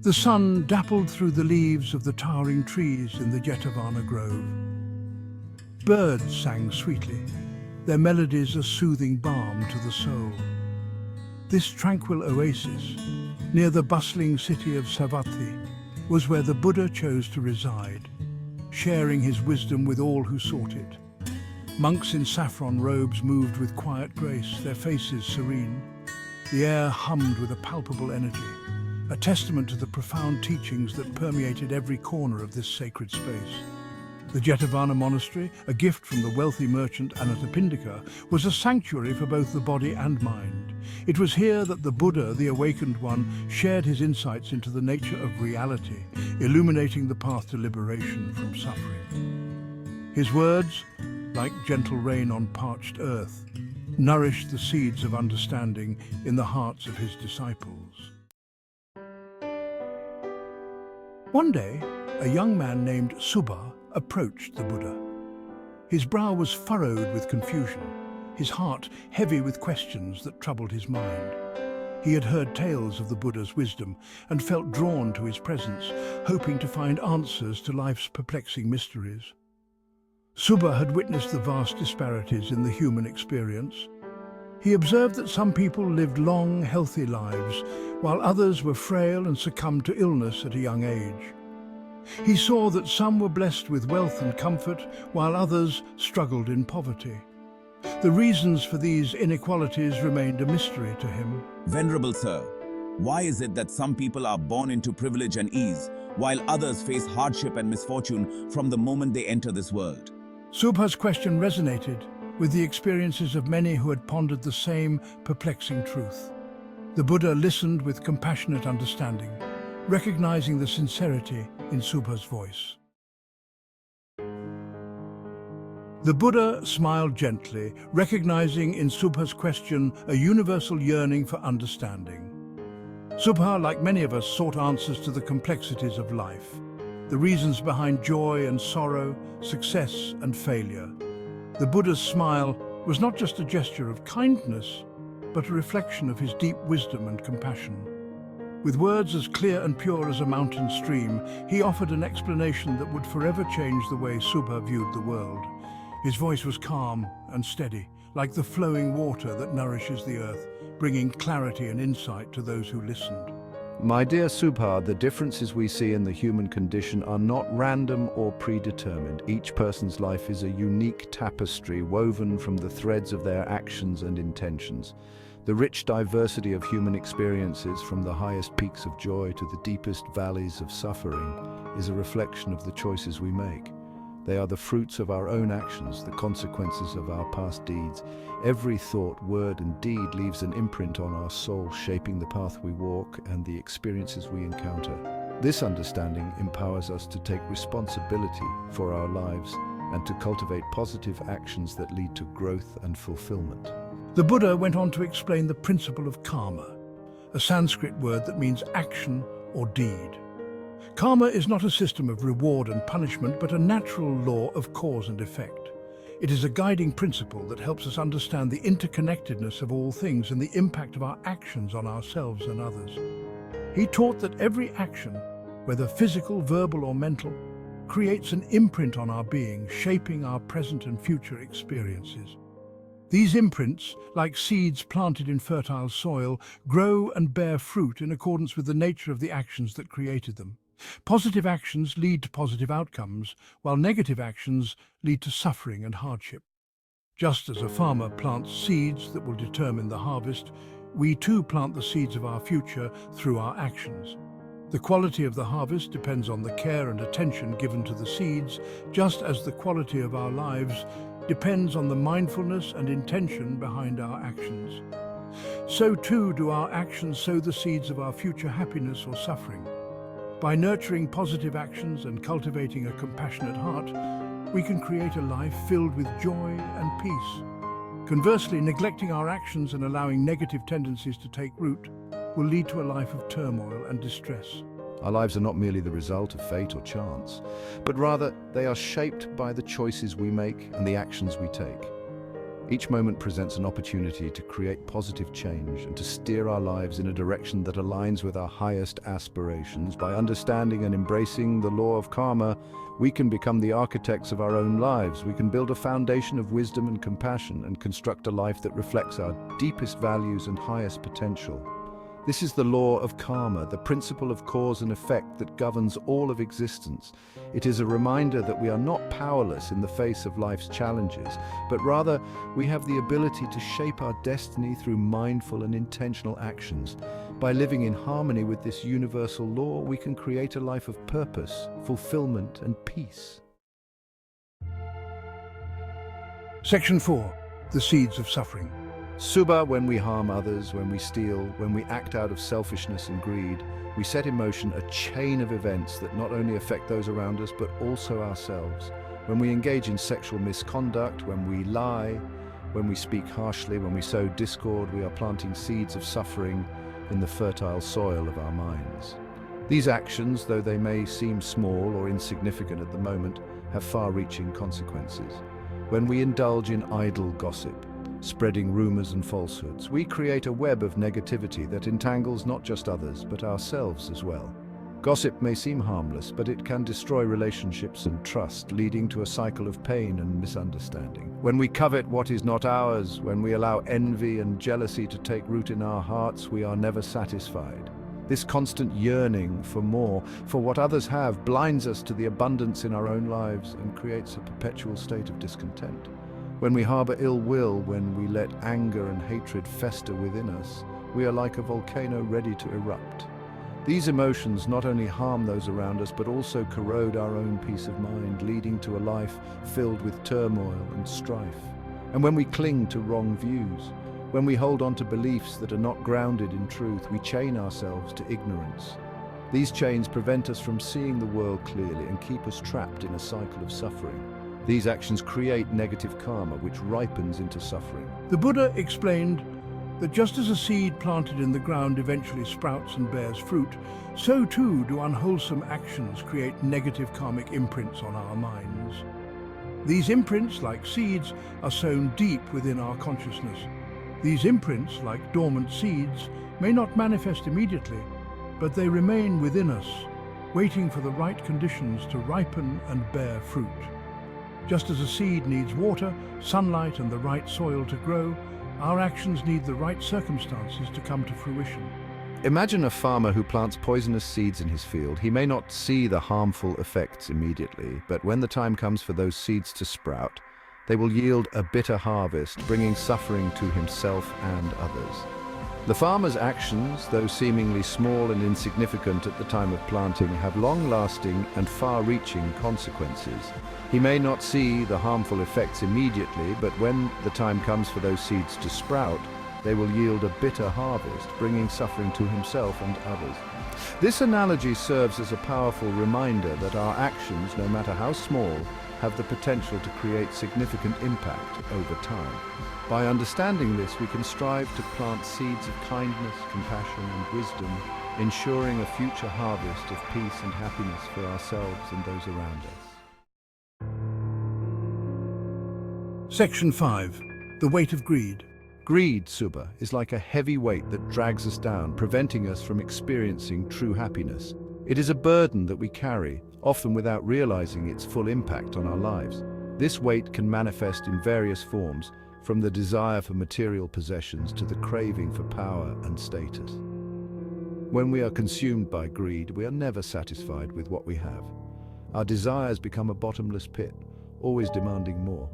The sun dappled through the leaves of the towering trees in the Jetavana grove. Birds sang sweetly, their melodies a soothing balm to the soul. This tranquil oasis, near the bustling city of Savatthi, was where the Buddha chose to reside, sharing his wisdom with all who sought it. Monks in saffron robes moved with quiet grace, their faces serene. The air hummed with a palpable energy, a testament to the profound teachings that permeated every corner of this sacred space. The Jetavana monastery, a gift from the wealthy merchant Anathapindika, was a sanctuary for both the body and mind. It was here that the Buddha, the awakened one, shared his insights into the nature of reality, illuminating the path to liberation from suffering. His words, like gentle rain on parched earth, nourished the seeds of understanding in the hearts of his disciples. One day, a young man named Subha approached the Buddha. His brow was furrowed with confusion, his heart heavy with questions that troubled his mind. He had heard tales of the Buddha's wisdom and felt drawn to his presence, hoping to find answers to life's perplexing mysteries. Subha had witnessed the vast disparities in the human experience. He observed that some people lived long, healthy lives, while others were frail and succumbed to illness at a young age. He saw that some were blessed with wealth and comfort, while others struggled in poverty. The reasons for these inequalities remained a mystery to him. Venerable Sir, why is it that some people are born into privilege and ease, while others face hardship and misfortune from the moment they enter this world? Subha's question resonated with the experiences of many who had pondered the same perplexing truth. The Buddha listened with compassionate understanding, recognizing the sincerity in Subha's voice. The Buddha smiled gently, recognizing in Subha's question a universal yearning for understanding. Subha, like many of us, sought answers to the complexities of life, the reasons behind joy and sorrow, success and failure. The Buddha's smile was not just a gesture of kindness, but a reflection of his deep wisdom and compassion. With words as clear and pure as a mountain stream, he offered an explanation that would forever change the way Subha viewed the world. His voice was calm and steady, like the flowing water that nourishes the earth, bringing clarity and insight to those who listened. My dear Subha, the differences we see in the human condition are not random or predetermined. Each person's life is a unique tapestry woven from the threads of their actions and intentions. The rich diversity of human experiences, from the highest peaks of joy to the deepest valleys of suffering, is a reflection of the choices we make. They are the fruits of our own actions, the consequences of our past deeds. Every thought, word and deed leaves an imprint on our soul, shaping the path we walk and the experiences we encounter. This understanding empowers us to take responsibility for our lives and to cultivate positive actions that lead to growth and fulfillment. The Buddha went on to explain the principle of karma, a Sanskrit word that means action or deed. Karma is not a system of reward and punishment, but a natural law of cause and effect. It is a guiding principle that helps us understand the interconnectedness of all things and the impact of our actions on ourselves and others. He taught that every action, whether physical, verbal or mental, creates an imprint on our being, shaping our present and future experiences. These imprints, like seeds planted in fertile soil, grow and bear fruit in accordance with the nature of the actions that created them. Positive actions lead to positive outcomes, while negative actions lead to suffering and hardship. Just as a farmer plants seeds that will determine the harvest, we too plant the seeds of our future through our actions. The quality of the harvest depends on the care and attention given to the seeds, just as the quality of our lives depends on the mindfulness and intention behind our actions. So too do our actions sow the seeds of our future happiness or suffering. By nurturing positive actions and cultivating a compassionate heart, we can create a life filled with joy and peace. Conversely, neglecting our actions and allowing negative tendencies to take root will lead to a life of turmoil and distress. Our lives are not merely the result of fate or chance, but rather they are shaped by the choices we make and the actions we take. Each moment presents an opportunity to create positive change and to steer our lives in a direction that aligns with our highest aspirations. By understanding and embracing the law of karma, we can become the architects of our own lives. We can build a foundation of wisdom and compassion and construct a life that reflects our deepest values and highest potential. This is the law of karma, the principle of cause and effect that governs all of existence. It is a reminder that we are not powerless in the face of life's challenges, but rather we have the ability to shape our destiny through mindful and intentional actions. By living in harmony with this universal law, we can create a life of purpose, fulfillment, and peace. Section 4. The Seeds of Suffering. Subha, when we harm others, when we steal, when we act out of selfishness and greed, we set in motion a chain of events that not only affect those around us, but also ourselves. When we engage in sexual misconduct, when we lie, when we speak harshly, when we sow discord, we are planting seeds of suffering in the fertile soil of our minds. These actions, though they may seem small or insignificant at the moment, have far-reaching consequences. When we indulge in idle gossip, spreading rumors and falsehoods, we create a web of negativity that entangles not just others, but ourselves as well. Gossip may seem harmless, but it can destroy relationships and trust, leading to a cycle of pain and misunderstanding. When we covet what is not ours, when we allow envy and jealousy to take root in our hearts, we are never satisfied. This constant yearning for more, for what others have, blinds us to the abundance in our own lives and creates a perpetual state of discontent. When we harbor ill will, when we let anger and hatred fester within us, we are like a volcano ready to erupt. These emotions not only harm those around us, but also corrode our own peace of mind, leading to a life filled with turmoil and strife. And when we cling to wrong views, when we hold on to beliefs that are not grounded in truth, we chain ourselves to ignorance. These chains prevent us from seeing the world clearly and keep us trapped in a cycle of suffering. These actions create negative karma, which ripens into suffering. The Buddha explained that just as a seed planted in the ground eventually sprouts and bears fruit, so too do unwholesome actions create negative karmic imprints on our minds. These imprints, like seeds, are sown deep within our consciousness. These imprints, like dormant seeds, may not manifest immediately, but they remain within us, waiting for the right conditions to ripen and bear fruit. Just as a seed needs water, sunlight, and the right soil to grow, our actions need the right circumstances to come to fruition. Imagine a farmer who plants poisonous seeds in his field. He may not see the harmful effects immediately, but when the time comes for those seeds to sprout, they will yield a bitter harvest, bringing suffering to himself and others. The farmer's actions, though seemingly small and insignificant at the time of planting, have long-lasting and far-reaching consequences. He may not see the harmful effects immediately, but when the time comes for those seeds to sprout, they will yield a bitter harvest, bringing suffering to himself and others. This analogy serves as a powerful reminder that our actions, no matter how small, have the potential to create significant impact over time. By understanding this, we can strive to plant seeds of kindness, compassion, and wisdom, ensuring a future harvest of peace and happiness for ourselves and those around us. Section 5. The Weight of Greed. Greed, Subha, is like a heavy weight that drags us down, preventing us from experiencing true happiness. It is a burden that we carry, often without realizing its full impact on our lives. This weight can manifest in various forms, from the desire for material possessions to the craving for power and status. When we are consumed by greed, we are never satisfied with what we have. Our desires become a bottomless pit, always demanding more.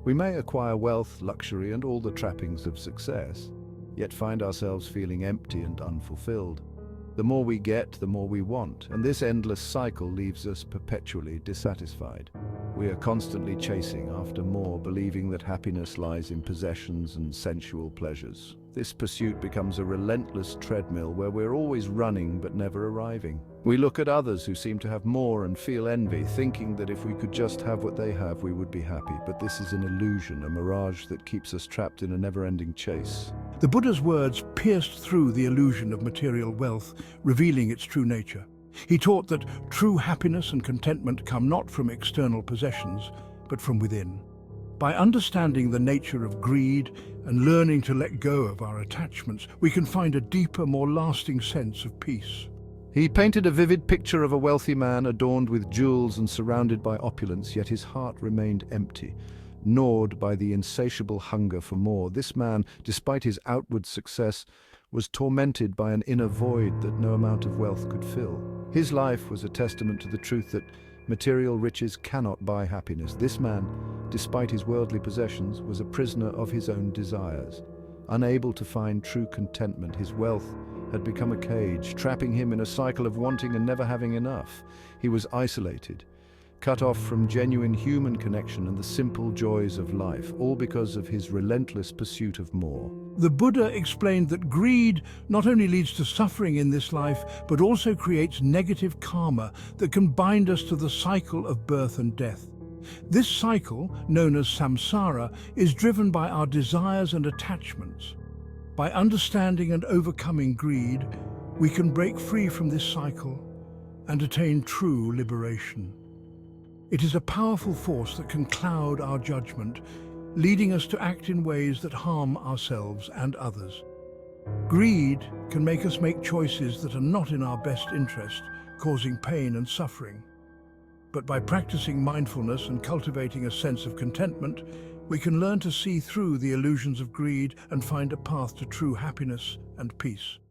We may acquire wealth, luxury, and all the trappings of success, yet find ourselves feeling empty and unfulfilled. The more we get, the more we want, and this endless cycle leaves us perpetually dissatisfied. We are constantly chasing after more, believing that happiness lies in possessions and sensual pleasures. This pursuit becomes a relentless treadmill where we're always running but never arriving. We look at others who seem to have more and feel envy, thinking that if we could just have what they have, we would be happy. But this is an illusion, a mirage that keeps us trapped in a never-ending chase. The Buddha's words pierced through the illusion of material wealth, revealing its true nature. He taught that true happiness and contentment come not from external possessions, but from within. By understanding the nature of greed and learning to let go of our attachments, we can find a deeper, more lasting sense of peace. He painted a vivid picture of a wealthy man adorned with jewels and surrounded by opulence, yet his heart remained empty, gnawed by the insatiable hunger for more. This man, despite his outward success, was tormented by an inner void that no amount of wealth could fill. His life was a testament to the truth that material riches cannot buy happiness. This man, despite his worldly possessions, was a prisoner of his own desires. Unable to find true contentment, his wealth had become a cage, trapping him in a cycle of wanting and never having enough. He was isolated, cut off from genuine human connection and the simple joys of life, all because of his relentless pursuit of more. The Buddha explained that greed not only leads to suffering in this life, but also creates negative karma that can bind us to the cycle of birth and death. This cycle, known as samsara, is driven by our desires and attachments. By understanding and overcoming greed, we can break free from this cycle and attain true liberation. It is a powerful force that can cloud our judgment, leading us to act in ways that harm ourselves and others. Greed can make us make choices that are not in our best interest, causing pain and suffering. But by practicing mindfulness and cultivating a sense of contentment, we can learn to see through the illusions of greed and find a path to true happiness and peace.